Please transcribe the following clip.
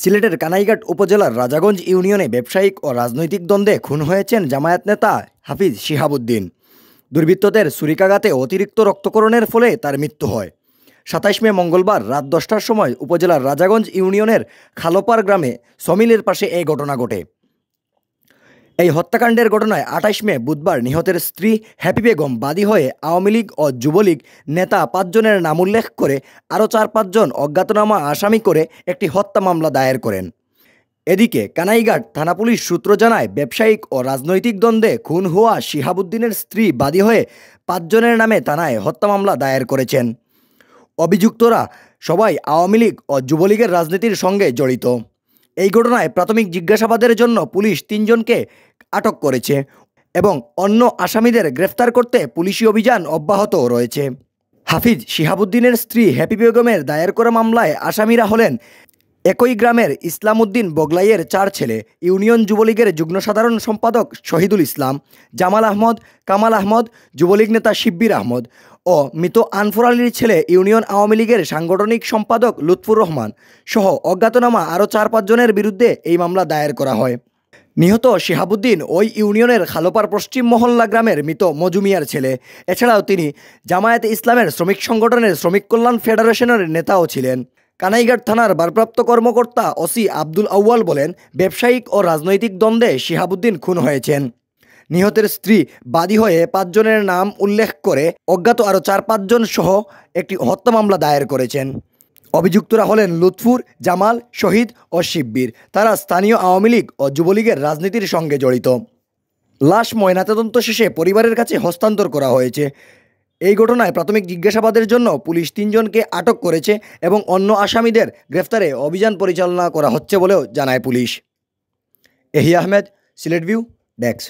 সিলেটের কানাইঘাট উপজেলার রাজাগঞ্জ ইউনিয়নে ব্যবসায়িক ও রাজনৈতিক দ্বন্দ্বে খুন হয়েছেন জামায়াত নেতা হাফিজ শিহাবুদ্দিন। দুর্বৃত্তদের ছুরিকাঘাতে অতিরিক্ত রক্তক্ষরণের ফলে তার মৃত্যু হয়। ২৭ মে মঙ্গলবার রাত ১০টার সময় উপজেলার রাজাগঞ্জ ইউনিয়নের খালোপার গ্রামে সমিলের পাশে এই ঘটনা ঘটে। এই হত্যাকাণ্ডের ঘটনায় ২৮ মে বুধবার নিহতের স্ত্রী হ্যাপি বেগম বাদী হয়ে আওয়ামী লীগ ও যুবলীগ নেতা ৫ জনের নাম উল্লেখ করে আরও ৪-৫ জন অজ্ঞাতনামা আসামি করে একটি হত্যা মামলা দায়ের করেন। এদিকে কানাইঘাট থানা পুলিশ সূত্র জানায়, ব্যবসায়িক ও রাজনৈতিক দ্বন্দ্বে খুন হওয়া শিহাবুদ্দিনের স্ত্রী বাদী হয়ে ৫ জনের নামে থানায় হত্যা মামলা দায়ের করেছেন। অভিযুক্তরা সবাই আওয়ামী লীগ ও যুবলীগের রাজনীতির সঙ্গে জড়িত। এই ঘটনায় প্রাথমিক জিজ্ঞাসাবাদের জন্য পুলিশ ৩ জনকে আটক করেছে এবং অন্য আসামিদের গ্রেফতার করতে পুলিশি অভিযান অব্যাহত রয়েছে। হাফিজ শিহাবুদ্দিনের স্ত্রী হ্যাপি বেগমের দায়ের করা মামলায় আসামিরা হলেন একই গ্রামের ইসলাম উদ্দিন বগলাইয়ের ৪ ছেলে, ইউনিয়ন যুবলীগের যুগ্ম সাধারণ সম্পাদক শহীদুল ইসলাম, জামাল আহমদ, কামাল আহমদ, যুবলীগ নেতা শিব্বির আহমদ ও মৃত আনফর আলীর ছেলে ইউনিয়ন আওয়ামী লীগের সাংগঠনিক সম্পাদক লুৎফুর রহমান সহ অজ্ঞাতনামা আরও ৪-৫ জনের বিরুদ্ধে এই মামলা দায়ের করা হয়। নিহত শিহাবুদ্দিন ওই ইউনিয়নের খালোপার পশ্চিম মহল্লা গ্রামের মৃত মজুমিয়ার ছেলে। এছাড়াও তিনি জামায়াতে ইসলামের শ্রমিক সংগঠনের শ্রমিক কল্যাণ ফেডারেশনের নেতাও ছিলেন। কানাইঘাট থানার ভারপ্রাপ্ত কর্মকর্তা ওসি আব্দুল আউয়াল বলেন, ব্যবসায়িক ও রাজনৈতিক দ্বন্দ্বে শিহাবুদ্দিন খুন হয়েছেন। নিহতের স্ত্রী বাদী হয়ে ৫ জনের নাম উল্লেখ করে অজ্ঞাত আরও ৪-৫ জন সহ একটি হত্যা মামলা দায়ের করেছেন। অভিযুক্তরা হলেন লুৎফুর, জামাল, শহীদ ও শিব্বির। তারা স্থানীয় আওয়ামী লীগ ও যুবলীগের রাজনীতির সঙ্গে জড়িত। লাশ ময়নাতদন্ত শেষে পরিবারের কাছে হস্তান্তর করা হয়েছে। এই ঘটনায় প্রাথমিক জিজ্ঞাসাবাদের জন্য পুলিশ ৩ জনকে আটক করেছে এবং অন্য আসামিদের গ্রেফতারে অভিযান পরিচালনা করা হচ্ছে বলেও জানায় পুলিশ। এহি আহমেদ, সিলেট ভিউ ডেস্ক।